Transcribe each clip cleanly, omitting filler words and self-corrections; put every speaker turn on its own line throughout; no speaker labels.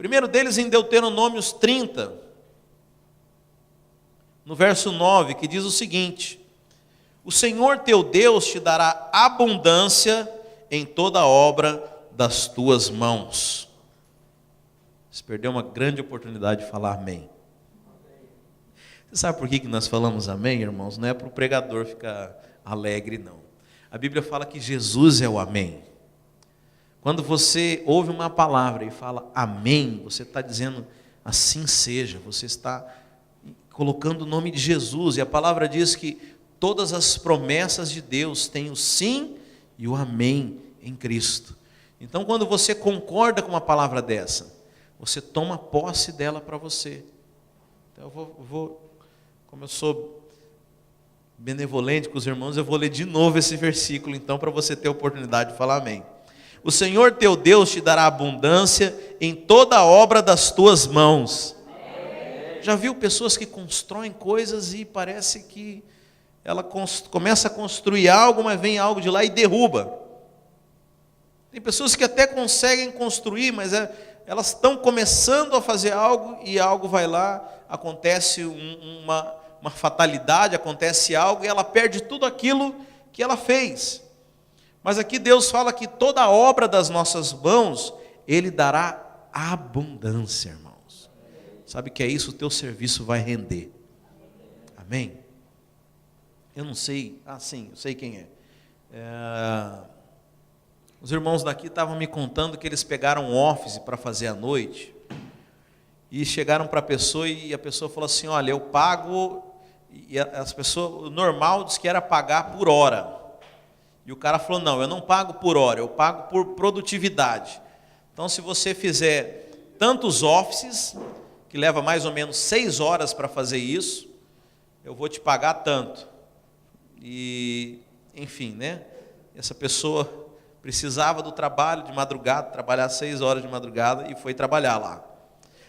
primeiro deles em Deuteronômios 30, no verso 9, que diz o seguinte: o Senhor teu Deus te dará abundância em toda obra das tuas mãos. Você perdeu uma grande oportunidade de falar amém. Você sabe por que nós falamos amém, irmãos? Não é para o pregador ficar alegre, não. A Bíblia fala que Jesus é o amém. Quando você ouve uma palavra e fala amém, você está dizendo assim seja, você está colocando o nome de Jesus, e a palavra diz que todas as promessas de Deus têm o sim e o amém em Cristo. Então, quando você concorda com uma palavra dessa, você toma posse dela para você. Então, como eu sou benevolente com os irmãos, eu vou ler de novo esse versículo, então, para você ter a oportunidade de falar amém. O Senhor teu Deus te dará abundância em toda a obra das tuas mãos. Já viu pessoas que constroem coisas e parece que ela começa a construir algo, mas vem algo de lá e derruba. Tem pessoas que até conseguem construir, mas elas estão começando a fazer algo e algo vai lá, acontece uma fatalidade, acontece algo e ela perde tudo aquilo que ela fez. Mas aqui Deus fala que toda a obra das nossas mãos, Ele dará abundância, irmãos. Sabe que é isso? O teu serviço vai render. Amém? Eu não sei, sim, eu sei quem é. Os irmãos daqui estavam me contando que eles pegaram um office para fazer à noite, e chegaram para a pessoa, e a pessoa falou assim, olha, eu pago, e as pessoas, o normal diz que era pagar por hora, e o cara falou, não, eu não pago por hora, eu pago por produtividade. Então, se você fizer tantos offices, que leva mais ou menos 6 horas para fazer isso, eu vou te pagar tanto. E, enfim, né? Essa pessoa precisava do trabalho de madrugada, trabalhar 6 horas de madrugada, e foi trabalhar lá.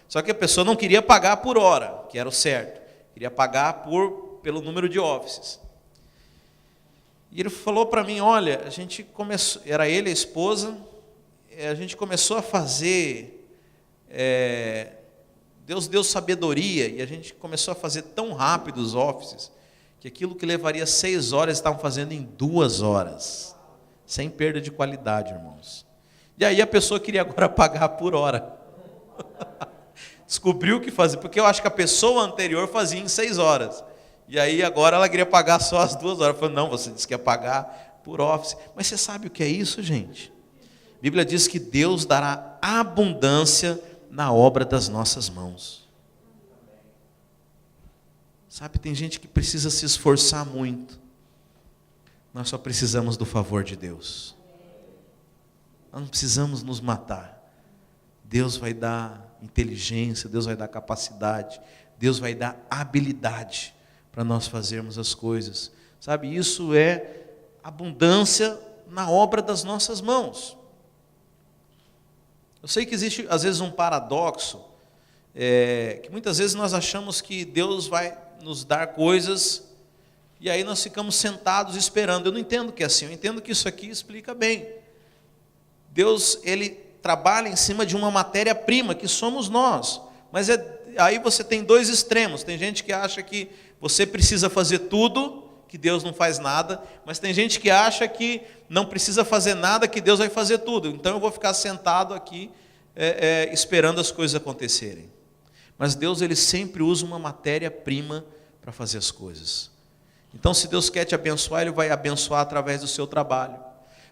Só que a pessoa não queria pagar por hora, que era o certo, queria pagar pelo número de offices. E ele falou para mim, olha, a gente começou, era ele, a esposa, a gente começou a fazer, Deus deu sabedoria, e a gente começou a fazer tão rápido os offices, que aquilo que levaria 6 horas, estavam fazendo em 2 horas, sem perda de qualidade, irmãos. E aí a pessoa queria agora pagar por hora. Descobriu o que fazer, porque eu acho que a pessoa anterior fazia em 6 horas. E aí agora ela queria pagar só as 2 horas. Eu falei, não, você disse que ia pagar por office. Mas você sabe o que é isso, gente? A Bíblia diz que Deus dará abundância na obra das nossas mãos. Sabe, tem gente que precisa se esforçar muito. Nós só precisamos do favor de Deus. Nós não precisamos nos matar. Deus vai dar inteligência, Deus vai dar capacidade, Deus vai dar habilidade para nós fazermos as coisas. Sabe, isso é abundância na obra das nossas mãos. Eu sei que existe às vezes um paradoxo, que muitas vezes nós achamos que Deus vai nos dar coisas e aí nós ficamos sentados esperando. Eu não entendo que é assim, eu entendo que isso aqui explica bem. Deus, Ele trabalha em cima de uma matéria-prima, que somos nós. Mas aí você tem 2 extremos. Tem gente que acha que você precisa fazer tudo, que Deus não faz nada. Mas tem gente que acha que não precisa fazer nada, que Deus vai fazer tudo. Então eu vou ficar sentado aqui, esperando as coisas acontecerem. Mas Deus, Ele sempre usa uma matéria-prima para fazer as coisas. Então, se Deus quer te abençoar, Ele vai abençoar através do seu trabalho.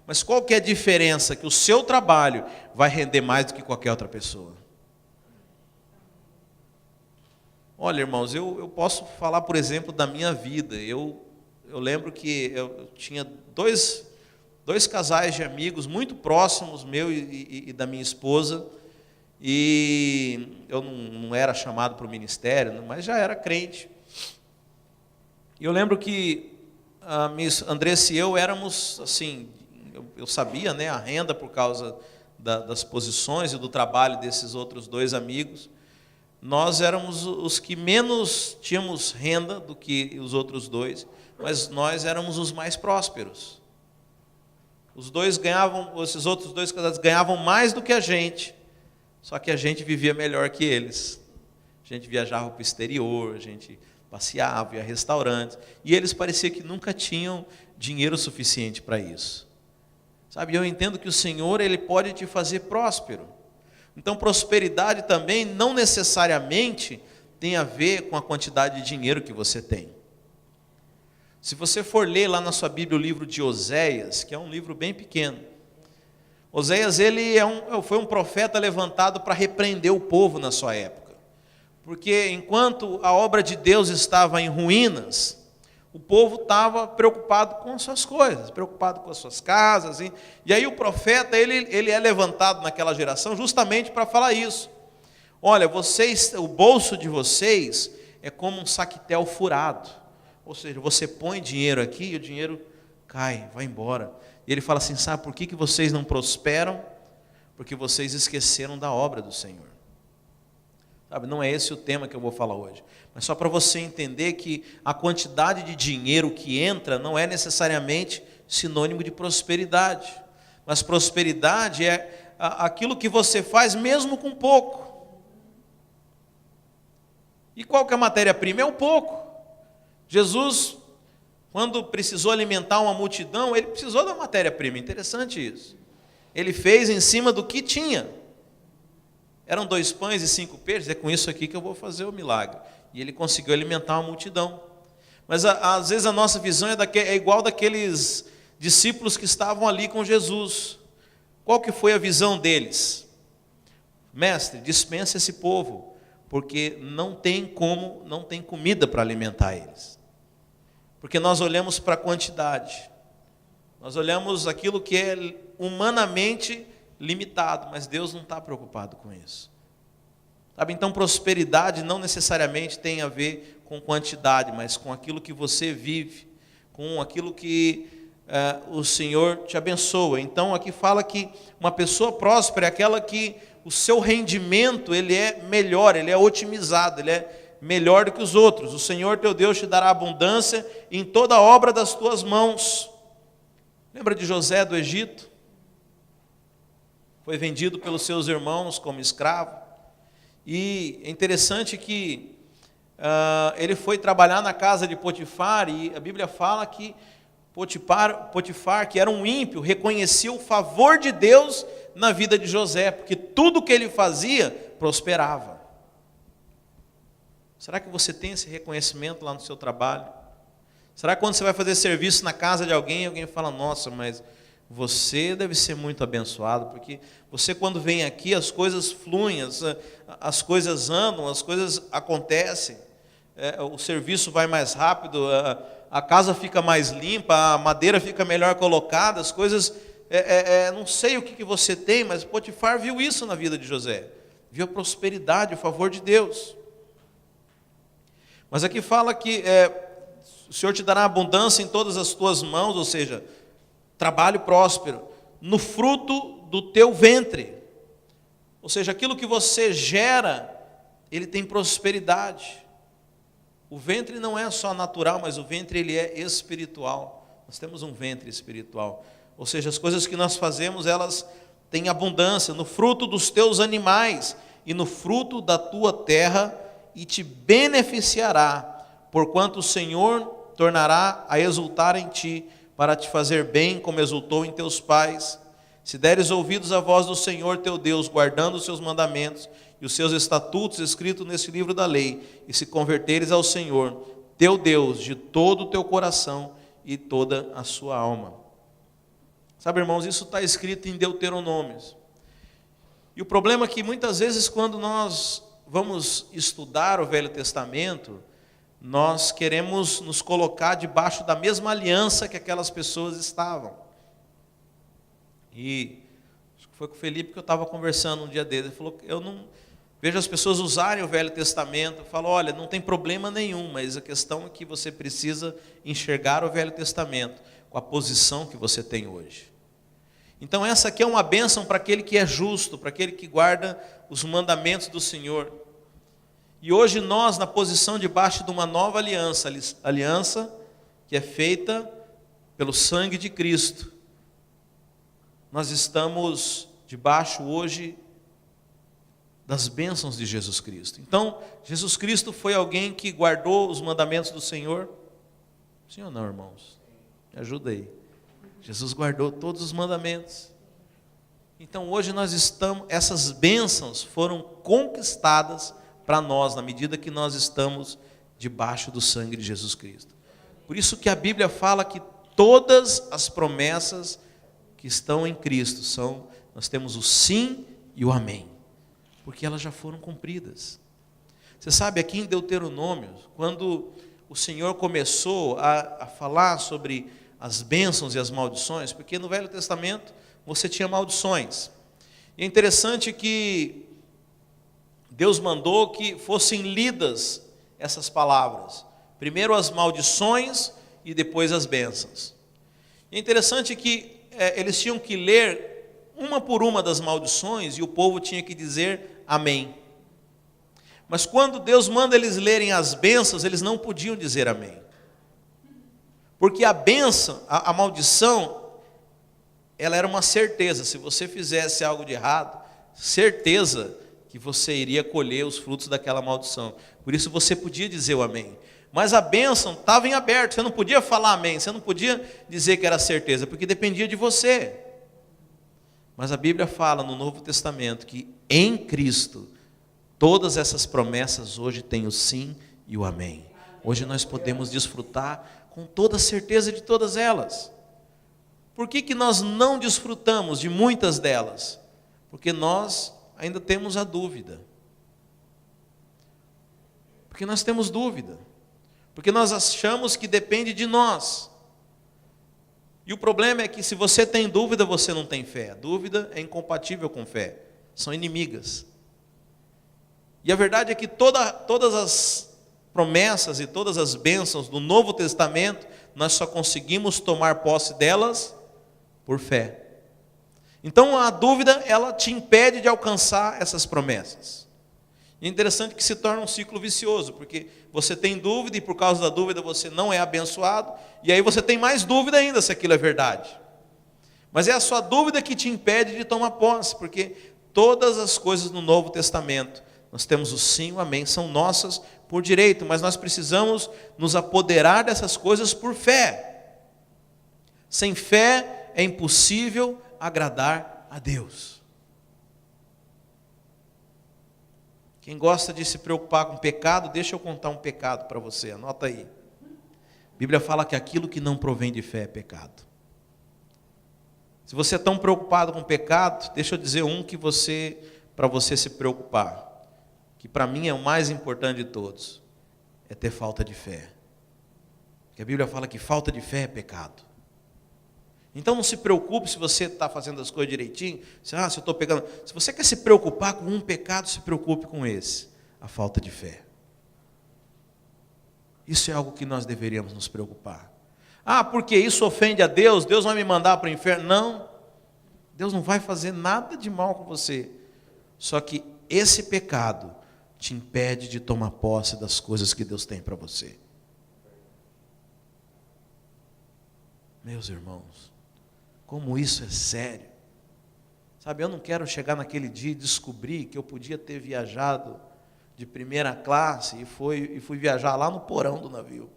Mas qual que é a diferença? Que o seu trabalho vai render mais do que qualquer outra pessoa. Olha, irmãos, eu posso falar, por exemplo, da minha vida. Eu lembro que eu tinha dois casais de amigos muito próximos, meu e da minha esposa, e eu não era chamado para o ministério, mas já era crente. E eu lembro que a Andressa e eu éramos, assim, eu sabia, né, a renda por causa das posições e do trabalho desses outros 2 amigos. Nós éramos os que menos tínhamos renda do que os outros 2, mas nós éramos os mais prósperos. Os 2 ganhavam, esses outros 2 casados ganhavam mais do que a gente, Só que a gente vivia melhor que eles. A gente viajava para o exterior, a gente passeava, ia a restaurantes, e eles parecia que nunca tinham dinheiro suficiente para isso. Sabe, eu entendo que o Senhor, Ele pode te fazer próspero. Então, prosperidade também não necessariamente tem a ver com a quantidade de dinheiro que você tem. Se você for ler lá na sua Bíblia o livro de Oséias, que é um livro bem pequeno, Oséias foi um profeta levantado para repreender o povo na sua época. Porque enquanto a obra de Deus estava em ruínas, o povo estava preocupado com as suas coisas, preocupado com as suas casas. E aí o profeta, ele é levantado naquela geração justamente para falar isso. Olha, o bolso de vocês é como um saquetel furado. Ou seja, você põe dinheiro aqui e o dinheiro cai, vai embora. E ele fala assim, sabe por que vocês não prosperam? Porque vocês esqueceram da obra do Senhor. Sabe, não é esse o tema que eu vou falar hoje. Mas só para você entender que a quantidade de dinheiro que entra não é necessariamente sinônimo de prosperidade. Mas prosperidade é aquilo que você faz mesmo com pouco. E qual que é a matéria-prima? É o pouco. Jesus, quando precisou alimentar uma multidão, ele precisou da matéria-prima. Interessante isso. Ele fez em cima do que tinha. Eram 2 pães e 5 peixes, é com isso aqui que eu vou fazer o milagre. E ele conseguiu alimentar uma multidão. Mas às vezes a nossa visão é igual daqueles discípulos que estavam ali com Jesus. Qual que foi a visão deles? Mestre, dispensa esse povo, porque não tem comida para alimentar eles. Porque nós olhamos para a quantidade, nós olhamos aquilo que é humanamente limitado, mas Deus não está preocupado com isso. Sabe? Então, prosperidade não necessariamente tem a ver com quantidade, mas com aquilo que você vive, com aquilo que o Senhor te abençoa. Então, aqui fala que uma pessoa próspera é aquela que o seu rendimento ele é melhor, ele é otimizado, ele é melhor do que os outros. O Senhor teu Deus te dará abundância em toda a obra das tuas mãos. Lembra de José do Egito? Foi vendido pelos seus irmãos como escravo. E é interessante que ele foi trabalhar na casa de Potifar, e a Bíblia fala que Potifar, que era um ímpio, reconhecia o favor de Deus na vida de José, porque tudo que ele fazia prosperava. Será que você tem esse reconhecimento lá no seu trabalho? Será que quando você vai fazer serviço na casa de alguém fala, nossa, mas você deve ser muito abençoado, porque você quando vem aqui as coisas fluem, as coisas andam, as coisas acontecem, o serviço vai mais rápido, a casa fica mais limpa, a madeira fica melhor colocada, as coisas, não sei o que você tem, mas Potifar viu isso na vida de José, viu a prosperidade, o favor de Deus. Mas aqui fala que o Senhor te dará abundância em todas as tuas mãos, ou seja, trabalho próspero, no fruto do teu ventre. Ou seja, aquilo que você gera, ele tem prosperidade. O ventre não é só natural, mas o ventre ele é espiritual. Nós temos um ventre espiritual. Ou seja, as coisas que nós fazemos, elas têm abundância no fruto dos teus animais e no fruto da tua terra, e te beneficiará, porquanto o Senhor tornará a exultar em ti, para te fazer bem, como exultou em teus pais. Se deres ouvidos à voz do Senhor teu Deus, guardando os seus mandamentos e os seus estatutos escritos nesse livro da lei, e se converteres ao Senhor teu Deus de todo o teu coração e toda a sua alma. Sabe, irmãos, isso está escrito em Deuteronômio. E o problema é que muitas vezes quando nós vamos estudar o Velho Testamento, nós queremos nos colocar debaixo da mesma aliança que aquelas pessoas estavam. E acho que foi com o Felipe que eu estava conversando um dia dele. Ele falou, eu não vejo as pessoas usarem o Velho Testamento. Eu falo, olha, não tem problema nenhum, mas a questão é que você precisa enxergar o Velho Testamento com a posição que você tem hoje. Então essa aqui é uma bênção para aquele que é justo, para aquele que guarda os mandamentos do Senhor. E hoje nós, na posição debaixo de uma nova aliança que é feita pelo sangue de Cristo, nós estamos debaixo hoje das bênçãos de Jesus Cristo. Então, Jesus Cristo foi alguém que guardou os mandamentos do Senhor? Sim ou não, irmãos? Me ajuda aí. Jesus guardou todos os mandamentos. Então hoje nós estamos, essas bênçãos foram conquistadas para nós, na medida que nós estamos debaixo do sangue de Jesus Cristo. Por isso que a Bíblia fala que todas as promessas que estão em Cristo nós temos o sim e o amém, porque elas já foram cumpridas. Você sabe, aqui em Deuteronômio, quando o Senhor começou a falar sobre as bênçãos e as maldições, porque no Velho Testamento você tinha maldições. E é interessante que Deus mandou que fossem lidas essas palavras. Primeiro as maldições e depois as bênçãos. E é interessante que eles tinham que ler uma por uma das maldições e o povo tinha que dizer amém. Mas quando Deus manda eles lerem as bênçãos, eles não podiam dizer amém. Porque a bênção, a maldição, ela era uma certeza. Se você fizesse algo de errado, certeza que você iria colher os frutos daquela maldição. Por isso você podia dizer o amém. Mas a bênção estava em aberto, você não podia falar amém, você não podia dizer que era certeza, porque dependia de você. Mas a Bíblia fala no Novo Testamento que em Cristo, todas essas promessas hoje têm o sim e o amém. Hoje nós podemos desfrutar com toda a certeza de todas elas. Por que nós não desfrutamos de muitas delas? Porque nós ainda temos a dúvida. Porque nós temos dúvida. Porque nós achamos que depende de nós. E o problema é que se você tem dúvida, você não tem fé. A dúvida é incompatível com fé. São inimigas. E a verdade é que todas as promessas e todas as bênçãos do Novo Testamento, nós só conseguimos tomar posse delas por fé. Então a dúvida, ela te impede de alcançar essas promessas. E é interessante que se torna um ciclo vicioso, porque você tem dúvida e por causa da dúvida você não é abençoado, e aí você tem mais dúvida ainda se aquilo é verdade. Mas é a sua dúvida que te impede de tomar posse, porque todas as coisas no Novo Testamento, nós temos o sim e o amém, são nossas por direito, mas nós precisamos nos apoderar dessas coisas por fé. Sem fé é impossível agradar a Deus. Quem gosta de se preocupar com pecado, deixa eu contar um pecado para você, anota aí. A Bíblia fala que aquilo que não provém de fé é pecado. Se você é tão preocupado com pecado, deixa eu dizer um que para você se preocupar, que para mim é o mais importante de todos, é ter falta de fé. Porque a Bíblia fala que falta de fé é pecado. Então não se preocupe se você está fazendo as coisas direitinho. Se eu estou pegando. Se você quer se preocupar com um pecado, se preocupe com esse, a falta de fé. Isso é algo que nós deveríamos nos preocupar. Porque isso ofende a Deus, Deus vai me mandar para o inferno. Não, Deus não vai fazer nada de mal com você. Só que esse pecado te impede de tomar posse das coisas que Deus tem para você. Meus irmãos, como isso é sério. Sabe, eu não quero chegar naquele dia e descobrir que eu podia ter viajado de primeira classe e fui viajar lá no porão do navio.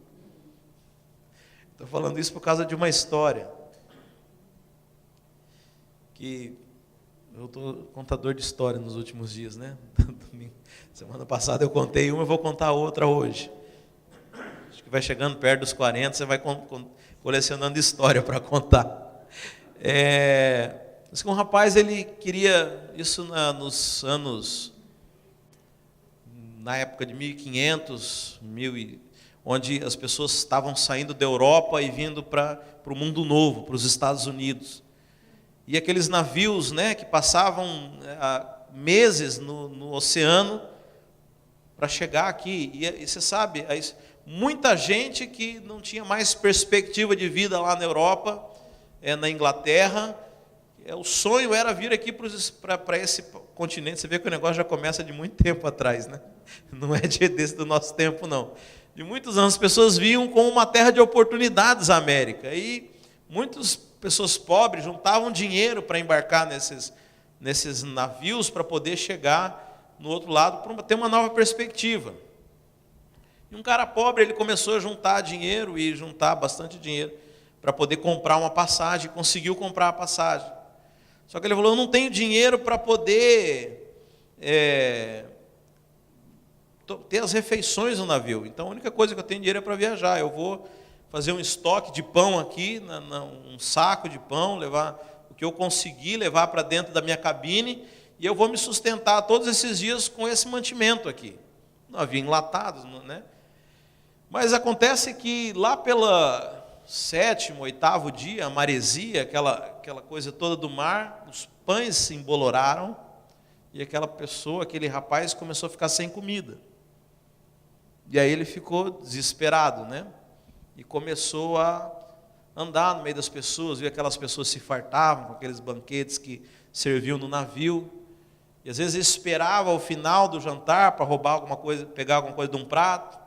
Estou falando isso por causa de uma história. Que eu estou contador de história nos últimos dias, né? Semana passada eu contei uma, eu vou contar outra hoje. Acho que vai chegando perto dos 40, você vai colecionando história para contar. Um rapaz, ele queria, isso na época de 1500, onde as pessoas estavam saindo da Europa e vindo para o mundo novo, para os Estados Unidos. E aqueles navios, né, que passavam meses no oceano para chegar aqui. E você sabe, muita gente que não tinha mais perspectiva de vida lá na Europa, na Inglaterra, o sonho era vir aqui para esse continente. Você vê que o negócio já começa de muito tempo atrás, né? Não é desse do nosso tempo, não. De muitos anos, as pessoas viam como uma terra de oportunidades a América. E muitas pessoas pobres juntavam dinheiro para embarcar nesses navios para poder chegar no outro lado para ter uma nova perspectiva. E um cara pobre, ele começou a juntar dinheiro e juntar bastante dinheiro para poder comprar uma passagem, conseguiu comprar a passagem. Só que ele falou, eu não tenho dinheiro para poder ter as refeições no navio. Então a única coisa que eu tenho dinheiro é para viajar. Eu vou fazer um estoque de pão aqui, um saco de pão, levar o que eu conseguir levar para dentro da minha cabine, e eu vou me sustentar todos esses dias com esse mantimento aqui. Não havia enlatados, né? Mas acontece que lá pela 7º, 8º dia, a maresia, aquela coisa toda do mar, os pães se emboloraram, e aquela pessoa, aquele rapaz começou a ficar sem comida. E aí ele ficou desesperado, né? E começou a andar no meio das pessoas, viu aquelas pessoas se fartavam com aqueles banquetes que serviam no navio. E às vezes esperava o final do jantar para roubar alguma coisa, pegar alguma coisa de um prato.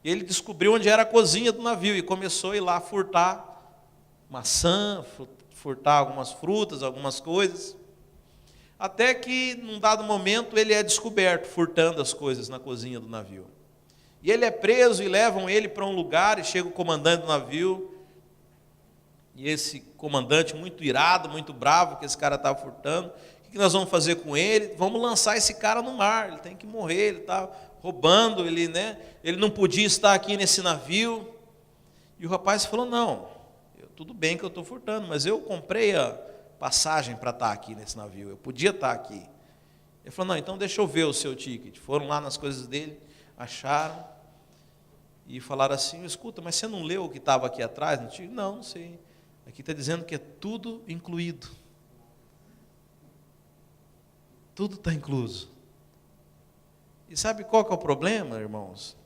E ele descobriu onde era a cozinha do navio e começou a ir lá furtar maçã, furtar algumas frutas, algumas coisas. Até que, num dado momento, ele é descoberto furtando as coisas na cozinha do navio. E ele é preso e levam ele para um lugar e chega o comandante do navio. E esse comandante, muito irado, muito bravo, que esse cara estava furtando, o que nós vamos fazer com ele? Vamos lançar esse cara no mar, ele tem que morrer, ele está roubando, ele não podia estar aqui nesse navio. E o rapaz falou, não, tudo bem que eu estou furtando, mas eu comprei a passagem para estar aqui nesse navio, eu podia estar aqui. Ele falou, não, então deixa eu ver o seu ticket. Foram lá nas coisas dele, acharam, e falaram assim, escuta, mas você não leu o que estava aqui atrás? Não, não sei. Aqui está dizendo que é tudo incluído. Tudo está incluso. E sabe qual que é o problema, irmãos?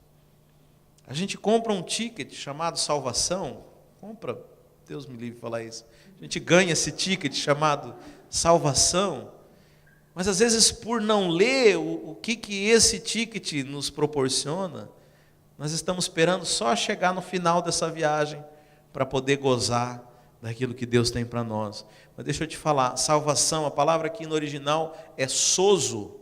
A gente compra um ticket chamado salvação, Deus me livre de falar isso, a gente ganha esse ticket chamado salvação, mas às vezes por não ler o que esse ticket nos proporciona, nós estamos esperando só chegar no final dessa viagem para poder gozar daquilo que Deus tem para nós. Mas deixa eu te falar, salvação, a palavra aqui no original é sozo.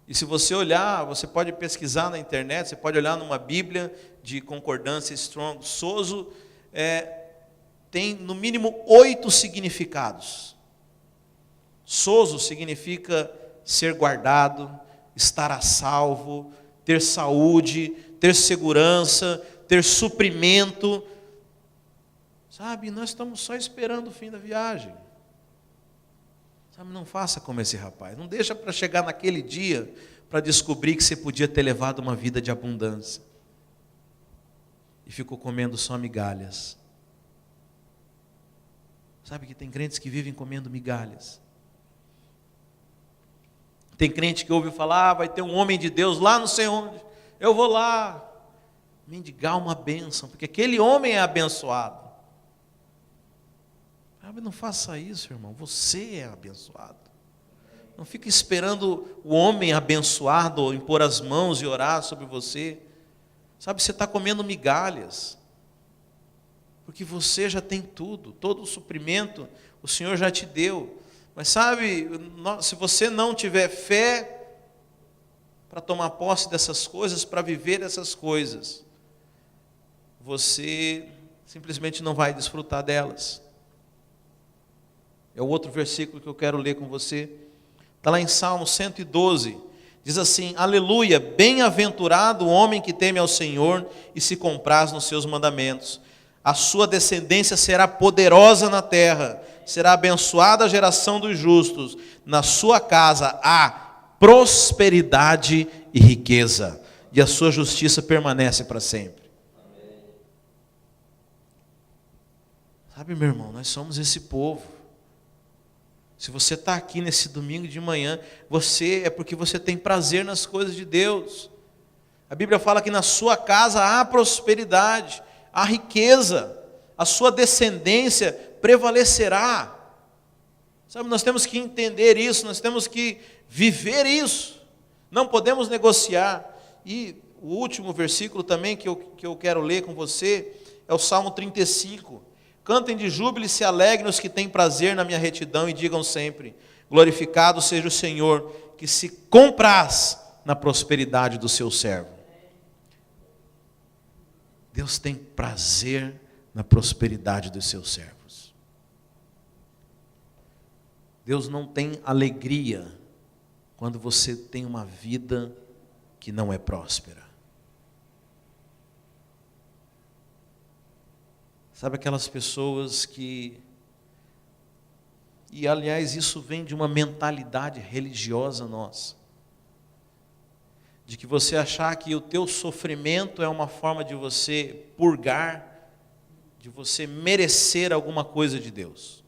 E se você olhar, você pode pesquisar na internet, você pode olhar numa Bíblia de concordância Strong. Sozo tem no mínimo 8 significados. Sozo significa ser guardado, estar a salvo, ter saúde, ter segurança, ter suprimento. Sabe, nós estamos só esperando o fim da viagem. Sabe, não faça como esse rapaz. Não deixa para chegar naquele dia para descobrir que você podia ter levado uma vida de abundância. E ficou comendo só migalhas. Sabe que tem crentes que vivem comendo migalhas. Tem crente que ouve falar, vai ter um homem de Deus lá não sei onde. Eu vou lá mendigar uma bênção, porque aquele homem é abençoado. Não faça isso, irmão. Você é abençoado. Não fique esperando o homem abençoado impor as mãos e orar sobre você. Sabe, você está comendo migalhas. Porque você já tem tudo. Todo o suprimento o Senhor já te deu. Mas sabe, se você não tiver fé para tomar posse dessas coisas, para viver essas coisas, você simplesmente não vai desfrutar delas. É o outro versículo que eu quero ler com você. Está lá em Salmo 112. Diz assim, aleluia, bem-aventurado o homem que teme ao Senhor e se compraz nos seus mandamentos. A sua descendência será poderosa na terra, será abençoada a geração dos justos. Na sua casa há prosperidade e riqueza, e a sua justiça permanece para sempre. Sabe, meu irmão, nós somos esse povo. Se você está aqui nesse domingo de manhã, é porque você tem prazer nas coisas de Deus. A Bíblia fala que na sua casa há prosperidade, há riqueza, a sua descendência prevalecerá. Sabe, nós temos que entender isso, nós temos que viver isso. Não podemos negociar. E o último versículo também que eu quero ler com você é o Salmo 35. Cantem de júbilo e se alegrem os que têm prazer na minha retidão e digam sempre, glorificado seja o Senhor, que se compraz na prosperidade do seu servo. Deus tem prazer na prosperidade dos seus servos. Deus não tem alegria quando você tem uma vida que não é próspera. Sabe aquelas pessoas que... E aliás, isso vem de uma mentalidade religiosa nossa. De que você achar que o teu sofrimento é uma forma de você purgar, de você merecer alguma coisa de Deus.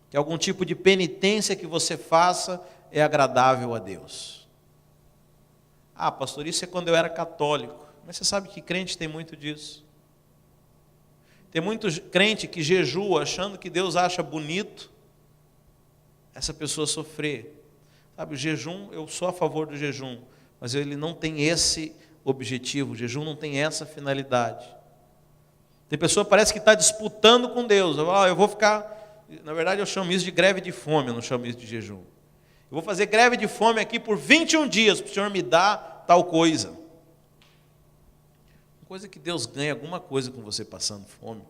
Que algum tipo de penitência que você faça é agradável a Deus. Ah, pastor, isso é quando eu era católico. Mas você sabe que crente tem muito disso. Tem muito crente que jejua achando que Deus acha bonito essa pessoa sofrer. Sabe, o jejum, eu sou a favor do jejum, mas ele não tem esse objetivo, o jejum não tem essa finalidade. Tem pessoa que parece que está disputando com Deus. Eu vou ficar, na verdade eu chamo isso de greve de fome, eu não chamo isso de jejum. Eu vou fazer greve de fome aqui por 21 dias, para o Senhor me dar tal coisa. Coisa que Deus ganha alguma coisa com você passando fome.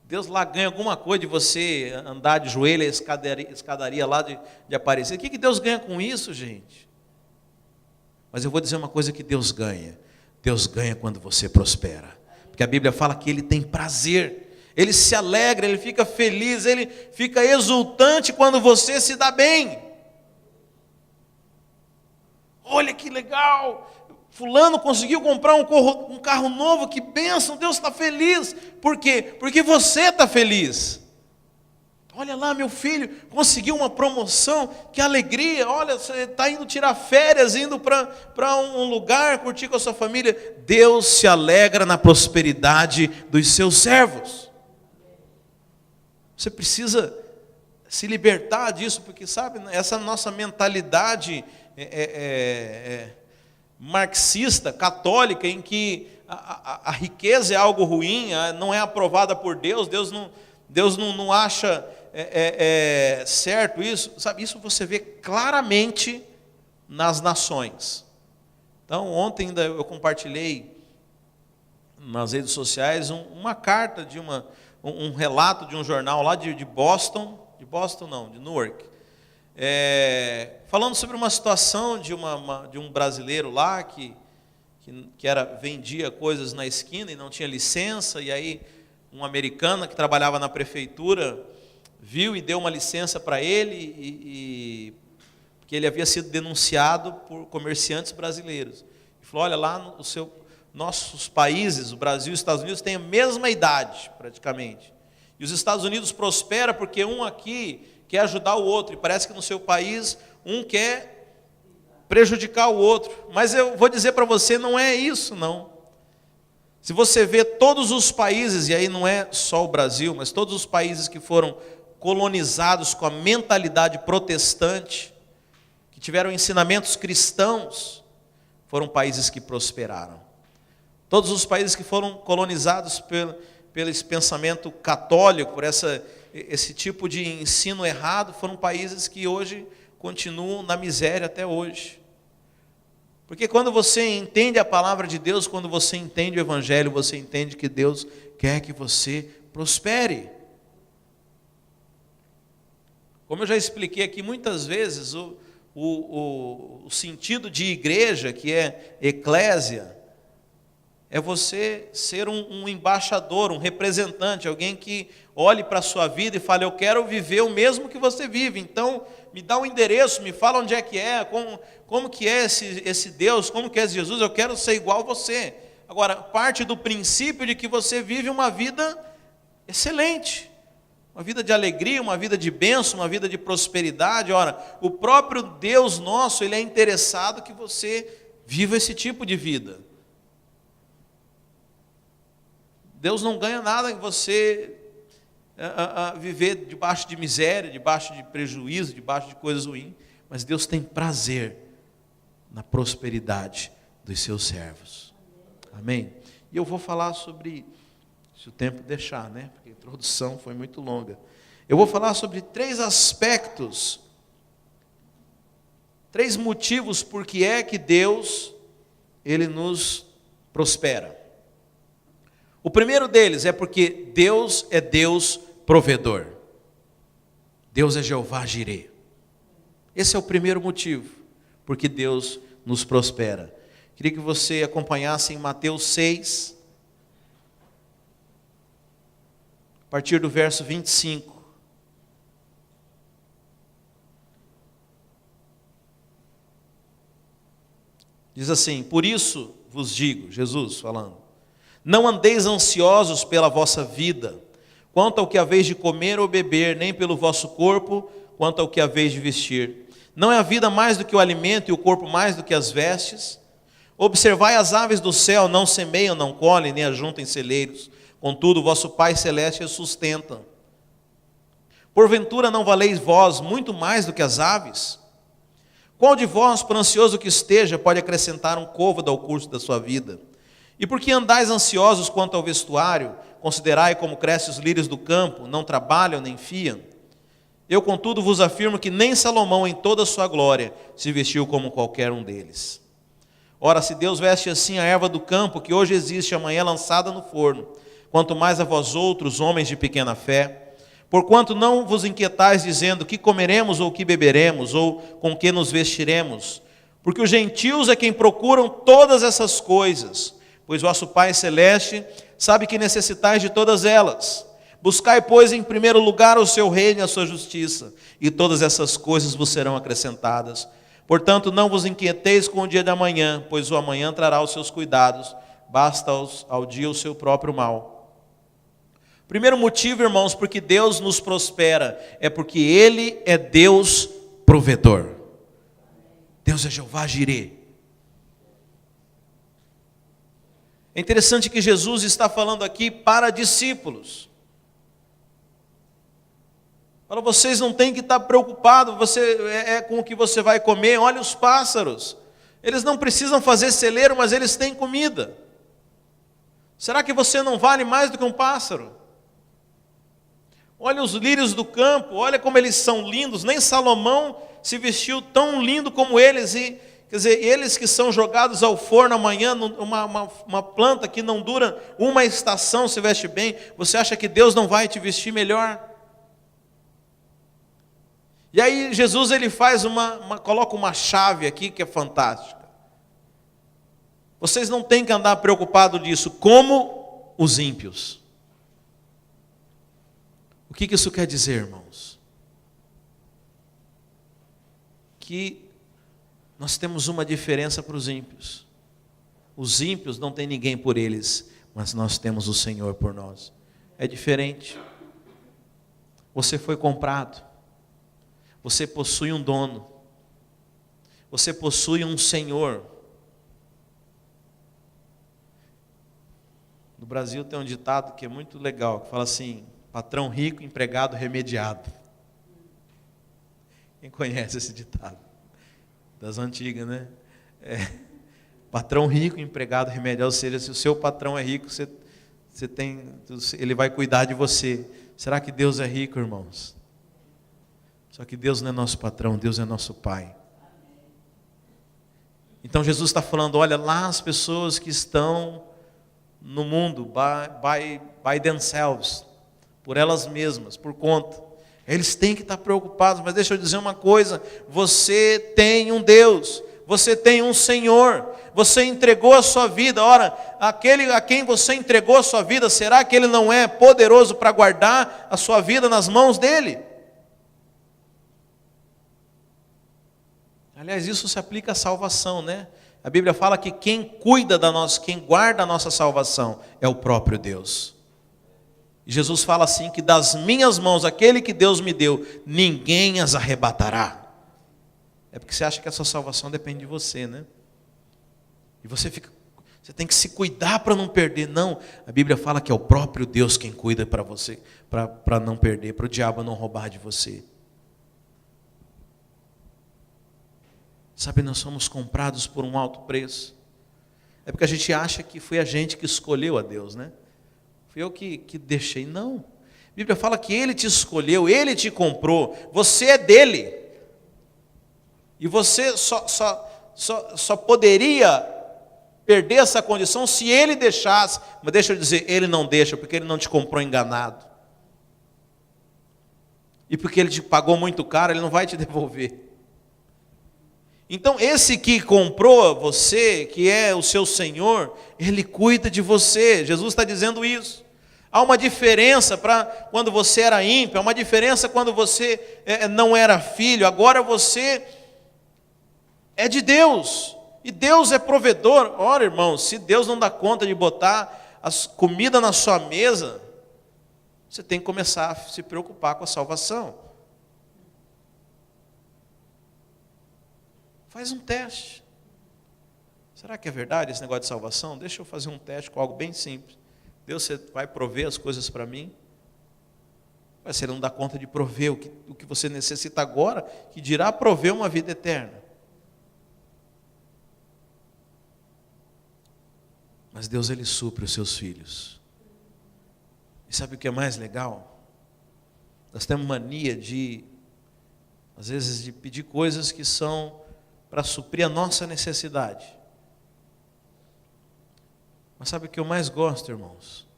Deus lá ganha alguma coisa de você andar de joelho, a escadaria lá de Aparecida. O que Deus ganha com isso, gente? Mas eu vou dizer uma coisa que Deus ganha. Deus ganha quando você prospera. Porque a Bíblia fala que Ele tem prazer. Ele se alegra, Ele fica feliz, Ele fica exultante quando você se dá bem. Olha que legal! Fulano conseguiu comprar um carro novo, que bênção, Deus está feliz. Por quê? Porque você está feliz. Olha lá, meu filho conseguiu uma promoção, que alegria. Olha, você está indo tirar férias, indo para um lugar, curtir com a sua família. Deus se alegra na prosperidade dos seus servos. Você precisa se libertar disso, porque sabe, essa nossa mentalidade marxista, católica, em que a riqueza é algo ruim, não é aprovada por Deus, Deus não acha certo isso, sabe? Isso você vê claramente nas nações. Então, ontem ainda eu compartilhei nas redes sociais uma carta de um relato de um jornal lá de Boston, de Newark, falando sobre uma situação de um brasileiro lá que vendia coisas na esquina e não tinha licença, e aí um americano que trabalhava na prefeitura viu e deu uma licença para ele, porque ele havia sido denunciado por comerciantes brasileiros. Ele falou, olha, lá nossos países, o Brasil e os Estados Unidos, têm a mesma idade, praticamente. E os Estados Unidos prosperam porque um aqui quer ajudar o outro, e parece que no seu país um quer prejudicar o outro. Mas eu vou dizer para você, não é isso não. Se você vê todos os países, e aí não é só o Brasil, mas todos os países que foram colonizados com a mentalidade protestante, que tiveram ensinamentos cristãos, foram países que prosperaram. Todos os países que foram colonizados pelo esse pensamento católico, por esse tipo de ensino errado, foram países que hoje continuam na miséria até hoje. Porque quando você entende a palavra de Deus, quando você entende o Evangelho, você entende que Deus quer que você prospere. Como eu já expliquei aqui muitas vezes, o sentido de igreja, que é eclésia, é você ser um embaixador, um representante, alguém que olhe para a sua vida e fale, eu quero viver o mesmo que você vive, então me dá um endereço, me fala onde é, como que é esse Deus, como que é esse Jesus, eu quero ser igual a você. Agora, parte do princípio de que você vive uma vida excelente, uma vida de alegria, uma vida de bênção, uma vida de prosperidade. Ora, o próprio Deus nosso, Ele é interessado que você viva esse tipo de vida. Deus não ganha nada em você viver debaixo de miséria, debaixo de prejuízo, debaixo de coisas ruins, mas Deus tem prazer na prosperidade dos seus servos. Amém? E eu vou falar sobre, se o tempo deixar, né? Porque a introdução foi muito longa. Eu vou falar sobre 3 aspectos 3 motivos por que é que Deus, Ele nos prospera. O primeiro deles é porque Deus é Deus provedor. Deus é Jeová Jireh. Esse é o primeiro motivo, porque Deus nos prospera. Queria que você acompanhasse em Mateus 6, a partir do verso 25. Diz assim: por isso vos digo, Jesus falando, não andeis ansiosos pela vossa vida, quanto ao que haveis de comer ou beber, nem pelo vosso corpo, quanto ao que haveis de vestir. Não é a vida mais do que o alimento e o corpo mais do que as vestes? Observai as aves do céu, não semeiam, não colhem, nem ajuntam em celeiros, contudo o vosso Pai Celeste as sustenta. Porventura não valeis vós muito mais do que as aves? Qual de vós, por ansioso que esteja, pode acrescentar um côvado ao curso da sua vida? E por que andais ansiosos quanto ao vestuário? Considerai como crescem os lírios do campo, não trabalham nem fiam. Eu, contudo, vos afirmo que nem Salomão, em toda a sua glória, se vestiu como qualquer um deles. Ora, se Deus veste assim a erva do campo, que hoje existe, amanhã é lançada no forno, quanto mais a vós outros, homens de pequena fé, porquanto não vos inquietais dizendo que comeremos ou que beberemos, ou com que nos vestiremos, porque os gentios é quem procuram todas essas coisas, pois vosso Pai Celeste sabe que necessitais de todas elas. Buscai, pois, em primeiro lugar o seu reino e a sua justiça, e todas essas coisas vos serão acrescentadas. Portanto, não vos inquieteis com o dia de amanhã, pois o amanhã trará os seus cuidados, basta ao dia o seu próprio mal. Primeiro motivo, irmãos, porque Deus nos prospera, é porque Ele é Deus provedor. Deus é Jeová Jireh. É interessante que Jesus está falando aqui para discípulos. Para vocês não tem que estar preocupado com o que você vai comer. Olha os pássaros. Eles não precisam fazer celeiro, mas eles têm comida. Será que você não vale mais do que um pássaro? Olha os lírios do campo, olha como eles são lindos. Nem Salomão se vestiu tão lindo como eles. E, quer dizer, eles que são jogados ao forno amanhã, uma planta que não dura uma estação se veste bem. Você acha que Deus não vai te vestir melhor? E aí Jesus ele faz coloca uma chave aqui que é fantástica. Vocês não têm que andar preocupados disso, como os ímpios. O que isso quer dizer, irmãos? Que nós temos uma diferença para os ímpios. Os ímpios não tem ninguém por eles, mas nós temos o Senhor por nós. É diferente. Você foi comprado. Você possui um dono. Você possui um Senhor. No Brasil tem um ditado que é muito legal, que fala assim: patrão rico, empregado remediado. Quem conhece esse ditado? Das antigas, né? Patrão rico, empregado remediado. Ou seja, se o seu patrão é rico, ele vai cuidar de você. Será que Deus é rico, irmãos? Só que Deus não é nosso patrão, Deus é nosso Pai. Então Jesus está falando, olha lá as pessoas que estão no mundo, by themselves, por elas mesmas, por conta. Eles têm que estar preocupados, mas deixa eu dizer uma coisa, você tem um Deus, você tem um Senhor, você entregou a sua vida. Ora, aquele a quem você entregou a sua vida, será que Ele não é poderoso para guardar a sua vida nas mãos dEle? Aliás, isso se aplica à salvação, né? A Bíblia fala que quem quem guarda a nossa salvação é o próprio Deus. E Jesus fala assim, que das minhas mãos, aquele que Deus me deu, ninguém as arrebatará. É porque você acha que a sua salvação depende de você, né? E você tem que se cuidar para não perder. Não, a Bíblia fala que é o próprio Deus quem cuida para você, para não perder, para o diabo não roubar de você. Sabe, nós somos comprados por um alto preço. É porque a gente acha que foi a gente que escolheu a Deus, né? Fui eu que deixei. Não. A Bíblia fala que Ele te escolheu, Ele te comprou. Você é dEle. E você só poderia perder essa condição se ele deixasse. Mas deixa eu dizer, ele não deixa, porque ele não te comprou enganado. E porque ele te pagou muito caro, ele não vai te devolver. Então esse que comprou você, que é o seu Senhor, ele cuida de você. Jesus está dizendo isso. Há uma diferença para quando você era ímpio, há uma diferença quando você não era filho. Agora você é de Deus, e Deus é provedor. Ora, irmão, se Deus não dá conta de botar as comida na sua mesa, você tem que começar a se preocupar com a salvação. Faz um teste. Será que é verdade esse negócio de salvação? Deixa eu fazer um teste com algo bem simples. Deus, você vai prover as coisas para mim? Mas você não dá conta de prover o que você necessita agora, que dirá prover uma vida eterna. Mas Deus, ele supre os seus filhos. E sabe o que é mais legal? Nós temos mania às vezes, de pedir coisas que são para suprir a nossa necessidade. Mas sabe o que eu mais gosto, irmãos?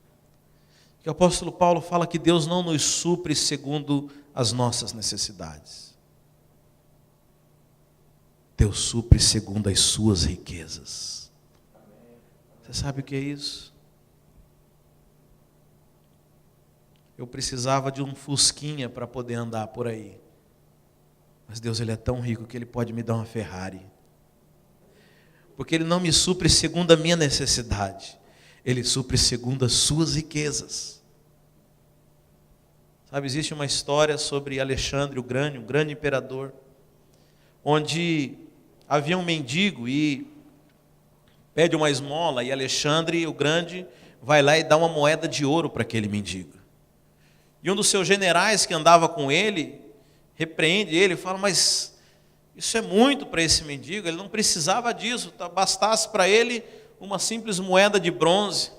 Que o apóstolo Paulo fala que Deus não nos supre segundo as nossas necessidades. Deus supre segundo as suas riquezas. Você sabe o que é isso? Eu precisava de um fusquinha para poder andar por aí. Mas Deus, ele é tão rico que ele pode me dar uma Ferrari. Porque ele não me supre segundo a minha necessidade. Ele supre segundo as suas riquezas. Sabe, existe uma história sobre Alexandre o Grande, um grande imperador, onde havia um mendigo e pede uma esmola, e Alexandre o Grande vai lá e dá uma moeda de ouro para aquele mendigo. E um dos seus generais que andava com ele, repreende ele e fala, mas isso é muito para esse mendigo, ele não precisava disso, bastasse para ele uma simples moeda de bronze.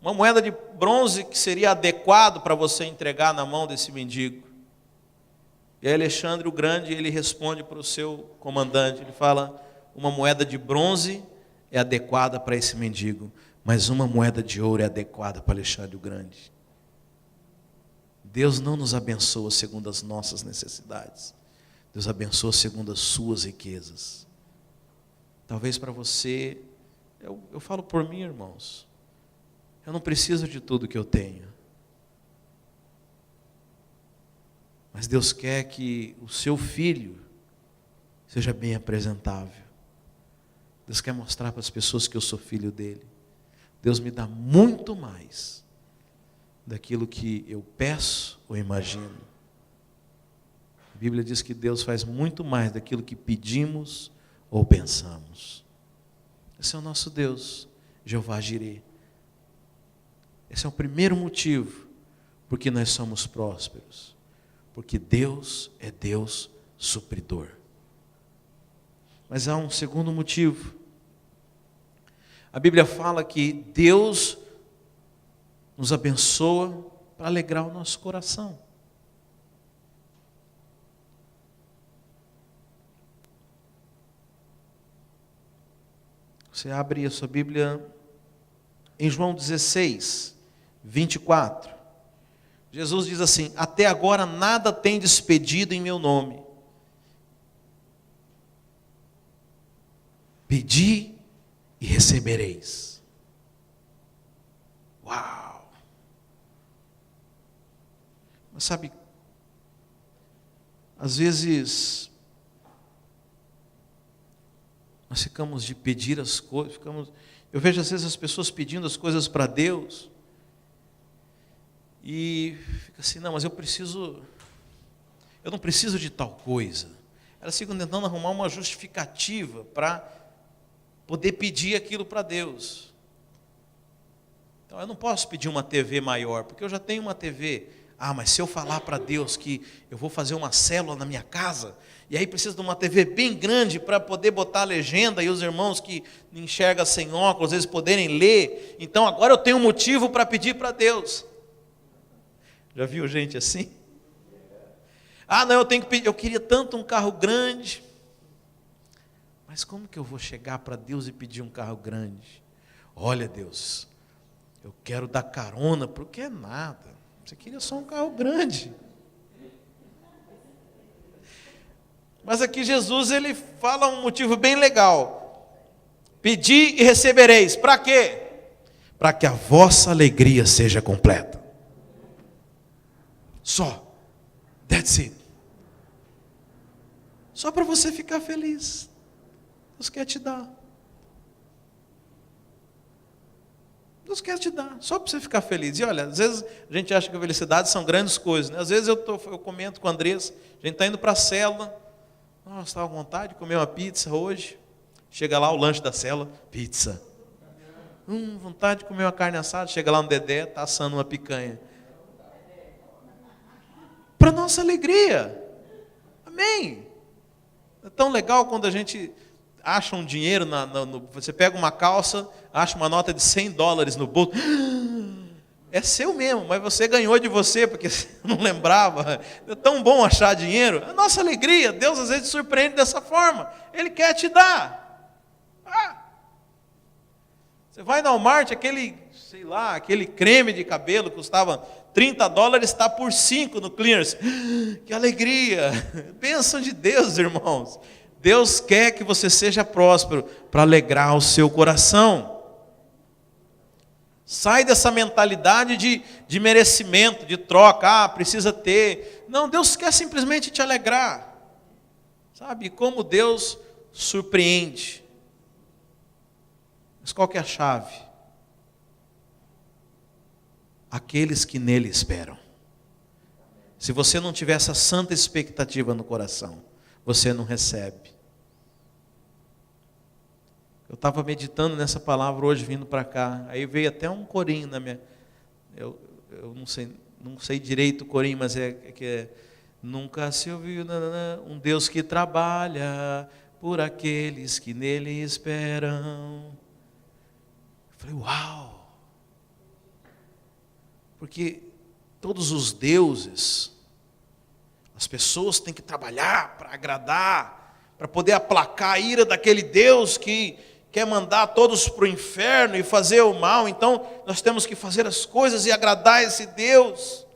Uma moeda de bronze que seria adequado para você entregar na mão desse mendigo. E aí Alexandre o Grande, ele responde para o seu comandante, ele fala, uma moeda de bronze é adequada para esse mendigo, mas uma moeda de ouro é adequada para Alexandre o Grande. Deus não nos abençoa segundo as nossas necessidades. Deus abençoa segundo as suas riquezas. Talvez para você, eu falo por mim, irmãos, eu não preciso de tudo que eu tenho. Mas Deus quer que o seu filho seja bem apresentável. Deus quer mostrar para as pessoas que eu sou filho dele. Deus me dá muito mais daquilo que eu peço ou imagino. A Bíblia diz que Deus faz muito mais daquilo que pedimos ou pensamos. Esse é o nosso Deus, Jeová Jireh. Esse é o primeiro motivo porque nós somos prósperos. Porque Deus é Deus supridor. Mas há um segundo motivo. A Bíblia fala que Deus nos abençoa para alegrar o nosso coração. Você abre a sua Bíblia em João 16, 24. Jesus diz assim, até agora nada tendes pedido em meu nome. Pedi e recebereis. Uau! Mas sabe, às vezes nós ficamos de pedir as coisas, eu vejo às vezes as pessoas pedindo as coisas para Deus, e fica assim, não, mas eu não preciso de tal coisa. Elas ficam tentando arrumar uma justificativa para poder pedir aquilo para Deus. Então eu não posso pedir uma TV maior, porque eu já tenho uma TV. Ah, mas se eu falar para Deus que eu vou fazer uma célula na minha casa, e aí precisa de uma TV bem grande para poder botar a legenda e os irmãos que enxergam sem óculos, eles poderem ler, então agora eu tenho um motivo para pedir para Deus. Já viu gente assim? Ah, não, eu tenho que pedir, eu queria tanto um carro grande. Mas como que eu vou chegar para Deus e pedir um carro grande? Olha, Deus, eu quero dar carona, porque é nada. Você queria só um carro grande. Mas aqui Jesus, ele fala um motivo bem legal. Pedi e recebereis. Para quê? Para que a vossa alegria seja completa. Só. That's it. Só para você ficar feliz. Deus quer te dar. Deus quer te dar, só para você ficar feliz. E olha, às vezes a gente acha que a felicidade são grandes coisas, né? Às vezes eu comento com a Andressa, a gente está indo para a célula. Nossa, estava com vontade de comer uma pizza hoje. Chega lá o lanche da célula, pizza. Vontade de comer uma carne assada. Chega lá no Dedé, está assando uma picanha. Para nossa alegria. Amém. É tão legal quando a gente acha um dinheiro, você pega uma calça, acha uma nota de $100 no bolso. É seu mesmo, mas você ganhou de você, porque você não lembrava. É tão bom achar dinheiro. A nossa alegria, Deus às vezes surpreende dessa forma. Ele quer te dar. Você vai no Walmart, aquele creme de cabelo custava $30, está por 5 no Clearance. Que alegria! Bênção de Deus, irmãos. Deus quer que você seja próspero para alegrar o seu coração. Sai dessa mentalidade de merecimento, de troca. Precisa ter. Não, Deus quer simplesmente te alegrar. Sabe como Deus surpreende. Mas qual que é a chave? Aqueles que nele esperam. Se você não tiver essa santa expectativa no coração, você não recebe. Eu estava meditando nessa palavra hoje vindo para cá. Aí veio até um corinho na minha. Eu não sei direito o corinho, mas nunca se ouviu um Deus que trabalha por aqueles que nele esperam. Eu falei, uau! Porque todos os deuses, as pessoas têm que trabalhar para agradar, para poder aplacar a ira daquele Deus que quer mandar todos para o inferno e fazer o mal. Então nós temos que fazer as coisas e agradar esse Deus.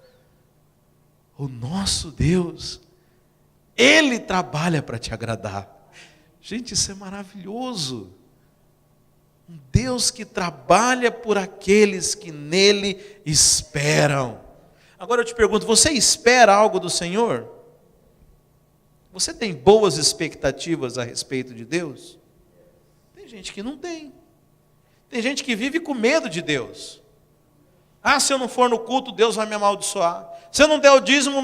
O nosso Deus, Ele trabalha para te agradar. Gente, isso é maravilhoso. Um Deus que trabalha por aqueles que nele esperam. Agora eu te pergunto, você espera algo do Senhor? Você tem boas expectativas a respeito de Deus? Tem gente que não tem. Tem gente que vive com medo de Deus. Se eu não for no culto, Deus vai me amaldiçoar. Se eu não der o dízimo,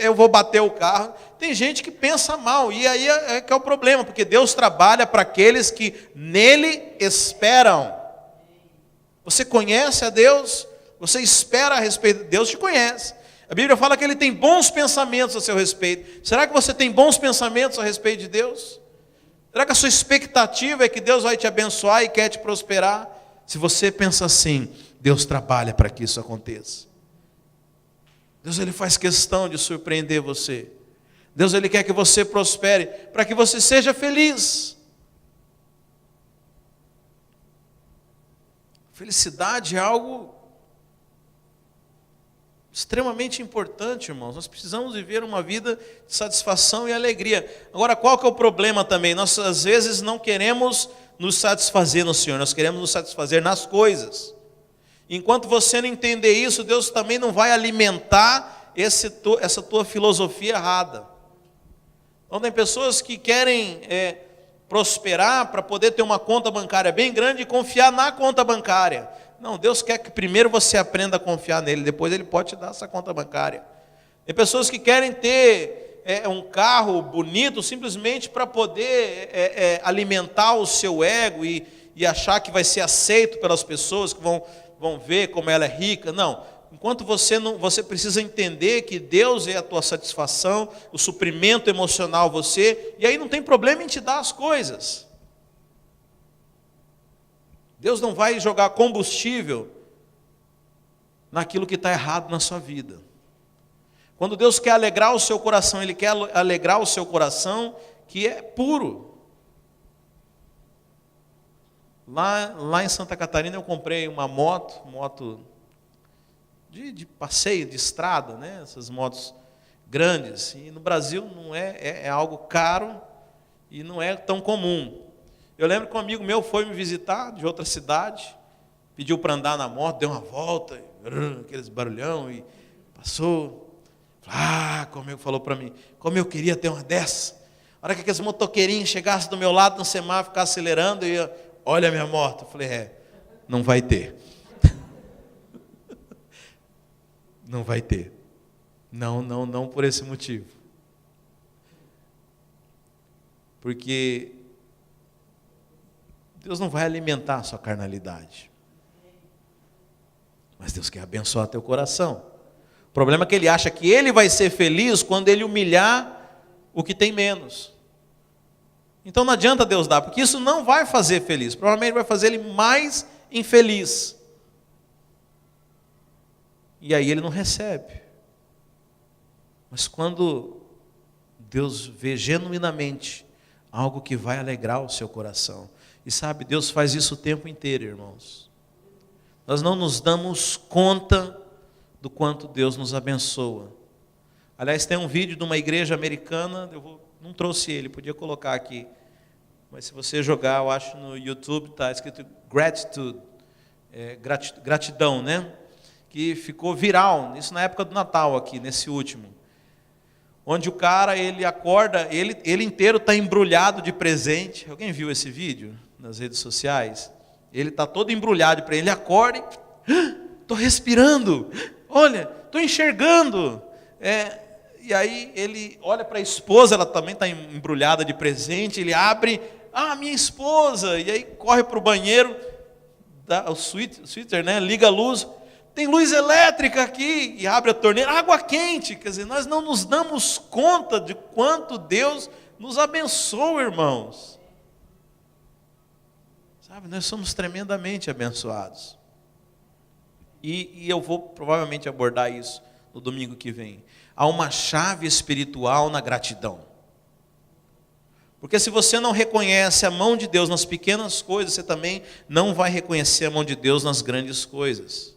eu vou bater o carro. Tem gente que pensa mal, e aí é que é o problema, porque Deus trabalha para aqueles que nele esperam. Você conhece a Deus? Você espera a respeito de Deus? Te conhece. A Bíblia fala que Ele tem bons pensamentos a seu respeito. Será que você tem bons pensamentos a respeito de Deus? Será que a sua expectativa é que Deus vai te abençoar e quer te prosperar? Se você pensa assim, Deus trabalha para que isso aconteça. Deus, Ele faz questão de surpreender você. Deus, Ele quer que você prospere, para que você seja feliz. Felicidade é algo extremamente importante, irmãos. Nós precisamos viver uma vida de satisfação e alegria. Agora, qual que é o problema também? Nós, às vezes, não queremos nos satisfazer no Senhor, nós queremos nos satisfazer nas coisas. Enquanto você não entender isso, Deus também não vai alimentar essa tua filosofia errada. Então, tem pessoas que querem prosperar para poder ter uma conta bancária bem grande e confiar na conta bancária. Não, Deus quer que primeiro você aprenda a confiar nele, depois Ele pode te dar essa conta bancária. Tem pessoas que querem ter um carro bonito simplesmente para poder alimentar o seu ego e achar que vai ser aceito pelas pessoas que vão ver como ela é rica. Não, enquanto você precisa entender que Deus é a tua satisfação, o suprimento emocional você, e aí não tem problema em te dar as coisas. Deus não vai jogar combustível naquilo que está errado na sua vida. Quando Deus quer alegrar o seu coração, Ele quer alegrar o seu coração que é puro. Lá em Santa Catarina eu comprei uma moto de passeio, de estrada, né? Essas motos grandes. E no Brasil não é algo caro e não é tão comum. Eu lembro que um amigo meu foi me visitar de outra cidade, pediu para andar na moto, deu uma volta, aqueles barulhão, e passou. Como ele falou para mim, como eu queria ter uma dessa. A hora que aqueles motoqueirinhos chegassem do meu lado no semáforo, ficassem acelerando, e olha a minha moto. Eu falei, não vai ter. Não vai ter. Não por esse motivo. Porque Deus não vai alimentar a sua carnalidade. Mas Deus quer abençoar teu coração. O problema é que ele acha que ele vai ser feliz quando ele humilhar o que tem menos. Então não adianta Deus dar, porque isso não vai fazer feliz. Provavelmente vai fazer ele mais infeliz. E aí ele não recebe. Mas quando Deus vê genuinamente algo que vai alegrar o seu coração. E sabe, Deus faz isso o tempo inteiro, irmãos. Nós não nos damos conta do quanto Deus nos abençoa. Aliás, tem um vídeo de uma igreja americana, não trouxe ele, podia colocar aqui. Mas se você jogar, eu acho no YouTube, está escrito gratitude, gratidão, né? Que ficou viral, isso na época do Natal aqui, nesse último. Onde o cara, ele acorda, ele inteiro está embrulhado de presente. Alguém viu esse vídeo nas redes sociais? Ele está todo embrulhado de presente, ele acorda e... Estou respirando, olha, estou enxergando. E aí ele olha para a esposa, ela também está embrulhada de presente, ele abre, minha esposa, e aí corre para o banheiro, dá o switcher, né? Liga a luz, tem luz elétrica aqui, e abre a torneira, água quente. Quer dizer, nós não nos damos conta de quanto Deus nos abençoa, irmãos. Sabe, nós somos tremendamente abençoados. E eu vou provavelmente abordar isso no domingo que vem. Há uma chave espiritual na gratidão. Porque se você não reconhece a mão de Deus nas pequenas coisas, você também não vai reconhecer a mão de Deus nas grandes coisas.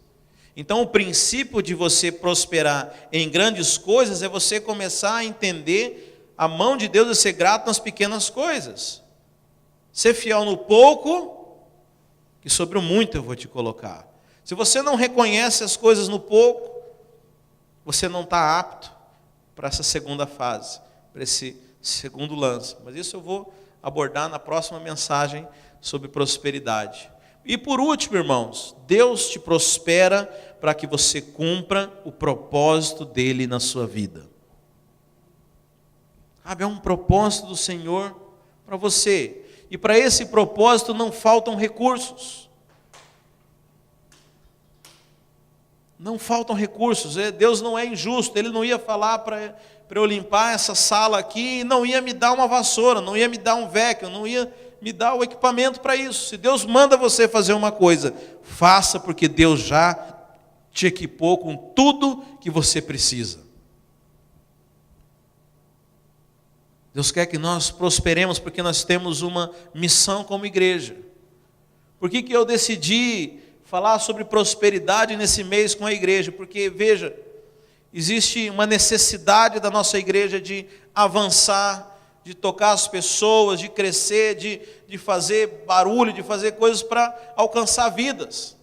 Então o princípio de você prosperar em grandes coisas é você começar a entender a mão de Deus e ser grato nas pequenas coisas. Ser fiel no pouco, que sobre o muito eu vou te colocar. Se você não reconhece as coisas no pouco, você não está apto para essa segunda fase, para esse segundo lance. Mas isso eu vou abordar na próxima mensagem sobre prosperidade. E por último, irmãos, Deus te prospera para que você cumpra o propósito dele na sua vida. Sabe, é um propósito do Senhor para você. E para esse propósito não faltam recursos. Não faltam recursos. Deus não é injusto. Ele não ia falar para eu limpar essa sala aqui e não ia me dar uma vassoura, não ia me dar um vacuum, não ia me dar o equipamento para isso. Se Deus manda você fazer uma coisa, faça, porque Deus já te equipou com tudo que você precisa. Deus quer que nós prosperemos porque nós temos uma missão como igreja. Por que eu decidi falar sobre prosperidade nesse mês com a igreja? Porque, veja, existe uma necessidade da nossa igreja de avançar, de tocar as pessoas, de crescer, de fazer barulho, de fazer coisas para alcançar vidas.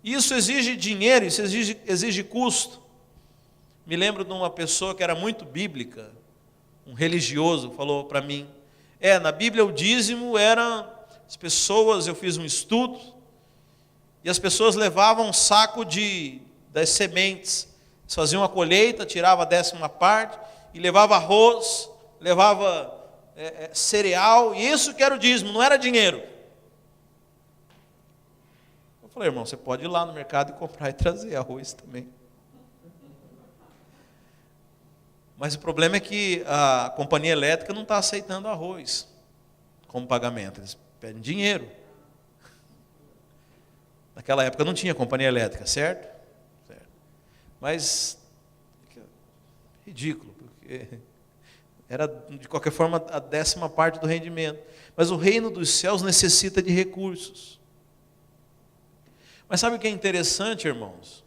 Isso exige dinheiro, isso exige custo. Me lembro de uma pessoa que era muito bíblica, um religioso, falou para mim, na Bíblia o dízimo era, as pessoas, eu fiz um estudo, e as pessoas levavam um saco das sementes, eles faziam a colheita, tirava a 10ª e levava arroz, levava cereal, e isso que era o dízimo, não era dinheiro. Eu falei, irmão, você pode ir lá no mercado e comprar e trazer arroz também. Mas o problema é que a companhia elétrica não está aceitando arroz como pagamento, eles pedem dinheiro. Naquela época não tinha companhia elétrica, certo? Mas ridículo, porque era de qualquer forma a 10ª parte do rendimento. Mas o reino dos céus necessita de recursos. Mas sabe o que é interessante, irmãos?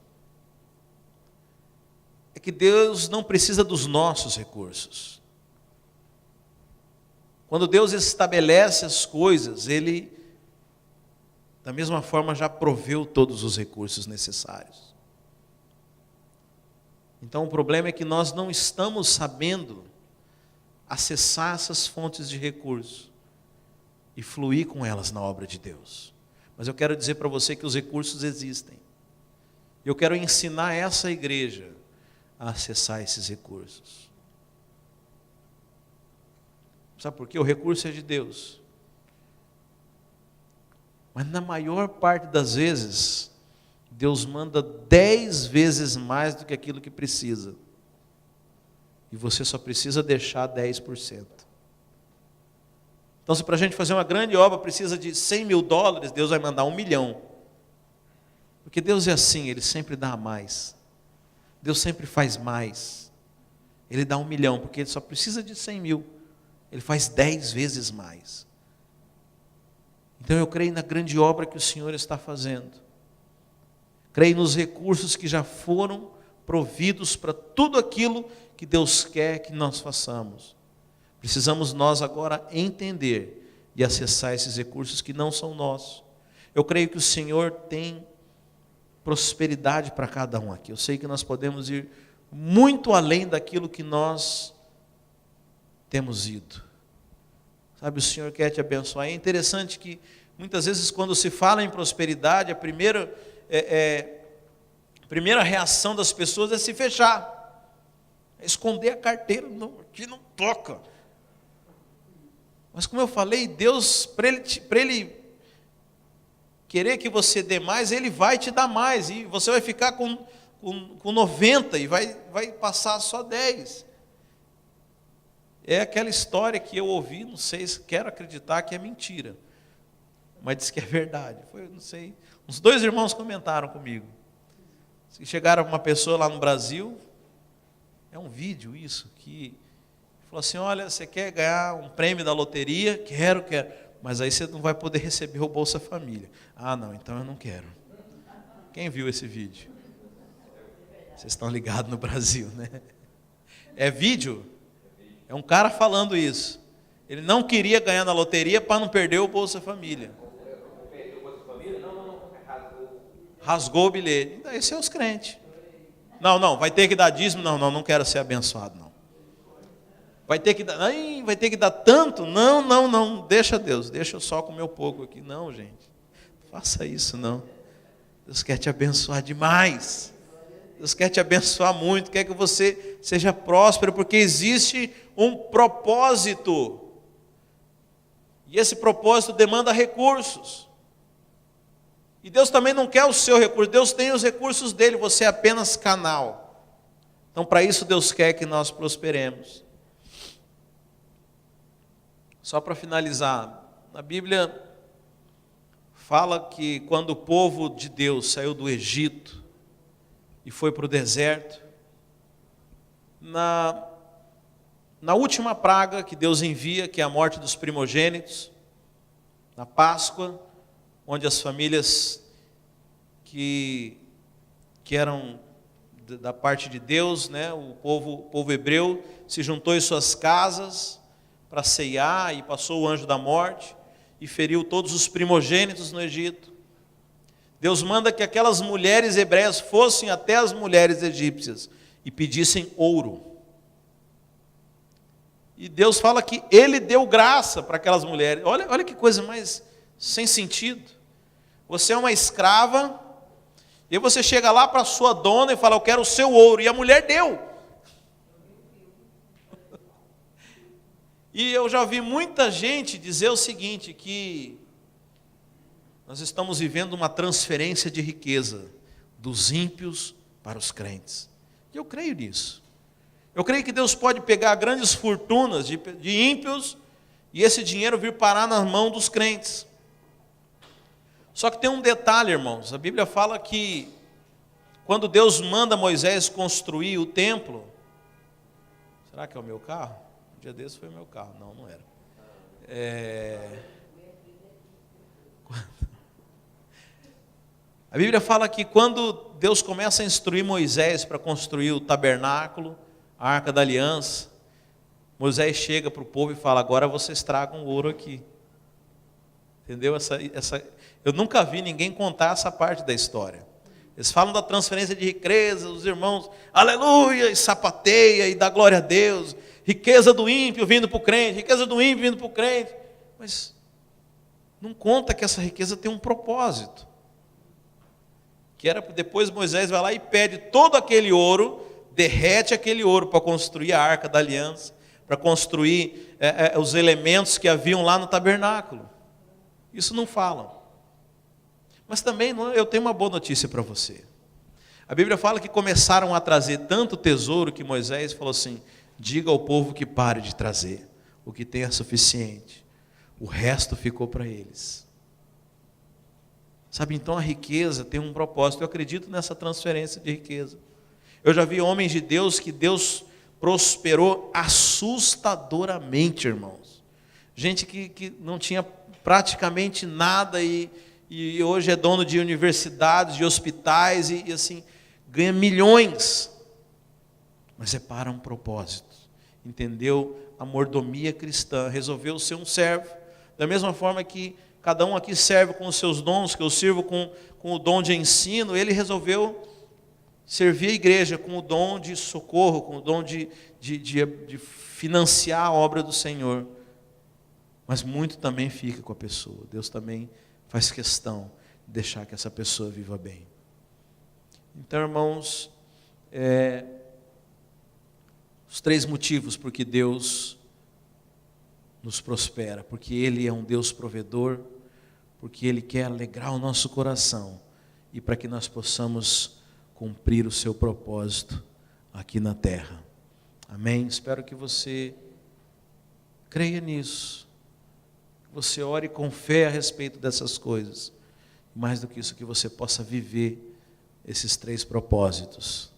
É que Deus não precisa dos nossos recursos. Quando Deus estabelece as coisas, Ele, da mesma forma, já proveu todos os recursos necessários. Então o problema é que nós não estamos sabendo acessar essas fontes de recurso e fluir com elas na obra de Deus. Mas eu quero dizer para você que os recursos existem. Eu quero ensinar essa igreja a acessar esses recursos. Sabe por quê? O recurso é de Deus. Mas na maior parte das vezes, Deus manda 10 vezes mais do que aquilo que precisa. E você só precisa deixar 10%. Então, se para a gente fazer uma grande obra precisa de $100 mil, Deus vai mandar 1 milhão. Porque Deus é assim, Ele sempre dá mais. Deus sempre faz mais. Ele dá 1 milhão, porque Ele só precisa de 100 mil. Ele faz 10 vezes mais. Então eu creio na grande obra que o Senhor está fazendo. Creio nos recursos que já foram providos para tudo aquilo que Deus quer que nós façamos. Precisamos nós agora entender e acessar esses recursos que não são nossos. Eu creio que o Senhor tem prosperidade para cada um aqui. Eu sei que nós podemos ir muito além daquilo que nós temos ido. Sabe, o Senhor quer te abençoar. É interessante que muitas vezes quando se fala em prosperidade, a primeira reação das pessoas é se fechar, é esconder a carteira. Não, aqui não toca. Mas como eu falei, Deus, para Ele querer que você dê mais, Ele vai te dar mais, e você vai ficar com 90 e vai passar só 10. É aquela história que eu ouvi, não sei se quero acreditar que é mentira, mas diz que é verdade. Foi, não sei, uns 2 irmãos comentaram comigo. Se chegaram uma pessoa lá no Brasil, é um vídeo isso, que falou assim: olha, você quer ganhar um prêmio da loteria? Quero, mas aí você não vai poder receber o Bolsa Família. Ah, não, então eu não quero. Quem viu esse vídeo? Vocês estão ligados no Brasil, né? É vídeo? É um cara falando isso. Ele não queria ganhar na loteria para não perder o Bolsa Família. Rasgou o bilhete. Esses são os crentes. Não, vai ter que dar dízimo. Não quero ser abençoado, não. Vai ter que dar tanto? Não, deixa Deus, deixa eu só comer um pouco aqui. Não, gente, não faça isso não. Deus quer te abençoar demais. Deus quer te abençoar muito, quer que você seja próspero, porque existe um propósito. E esse propósito demanda recursos. E Deus também não quer o seu recurso, Deus tem os recursos dele, você é apenas canal. Então, para isso, Deus quer que nós prosperemos. Só para finalizar, a Bíblia fala que quando o povo de Deus saiu do Egito e foi para o deserto, na última praga que Deus envia, que é a morte dos primogênitos, na Páscoa, onde as famílias que eram da parte de Deus, né, o povo hebreu, se juntou em suas casas para ceiar, e passou o anjo da morte e feriu todos os primogênitos no Egito. Deus manda que aquelas mulheres hebreias fossem até as mulheres egípcias e pedissem ouro. E Deus fala que Ele deu graça para aquelas mulheres. Olha que coisa mais sem sentido. Você é uma escrava, e você chega lá para a sua dona e fala: eu quero o seu ouro, e a mulher deu. E eu já vi muita gente dizer o seguinte, que nós estamos vivendo uma transferência de riqueza dos ímpios para os crentes. E eu creio nisso. Eu creio que Deus pode pegar grandes fortunas de ímpios e esse dinheiro vir parar na mão dos crentes. Só que tem um detalhe, irmãos. A Bíblia fala que quando Deus manda Moisés construir o templo, Será que é o meu carro? Um dia desse foi o meu carro. Não, não era. A Bíblia fala que quando Deus começa a instruir Moisés para construir o tabernáculo, a Arca da Aliança, Moisés chega para o povo e fala: agora vocês tragam ouro aqui. Entendeu? Eu nunca vi ninguém contar essa parte da história. Eles falam da transferência de riqueza, os irmãos, aleluia, e sapateia e dá glória a Deus. Riqueza do ímpio vindo para o crente, riqueza do ímpio vindo para o crente. Mas não conta que essa riqueza tem um propósito. Que era depois Moisés vai lá e pede todo aquele ouro, derrete aquele ouro para construir a Arca da Aliança, para construir os elementos que haviam lá no tabernáculo. Isso não falam. Mas também eu tenho uma boa notícia para você. A Bíblia fala que começaram a trazer tanto tesouro que Moisés falou assim: diga ao povo que pare de trazer, o que tem é suficiente, o resto ficou para eles. Sabe, então a riqueza tem um propósito. Eu acredito nessa transferência de riqueza. Eu já vi homens de Deus que Deus prosperou assustadoramente, irmãos. Gente que não tinha praticamente nada e hoje é dono de universidades, de hospitais e assim, ganha milhões. Mas é para um propósito. Entendeu a mordomia cristã, resolveu ser um servo. Da mesma forma que cada um aqui serve com os seus dons, que eu sirvo com o dom de ensino, ele resolveu servir a igreja com o dom de socorro, com o dom de financiar a obra do Senhor. Mas muito também fica com a pessoa. Deus também faz questão de deixar que essa pessoa viva bem. Então, irmãos, os 3 motivos por que Deus nos prospera: porque Ele é um Deus provedor, porque Ele quer alegrar o nosso coração e para que nós possamos cumprir o seu propósito aqui na terra. Amém? Espero que você creia nisso, que você ore com fé a respeito dessas coisas, mais do que isso, que você possa viver esses 3 propósitos.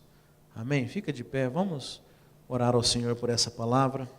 Amém? Fica de pé, vamos orar ao Senhor por essa palavra.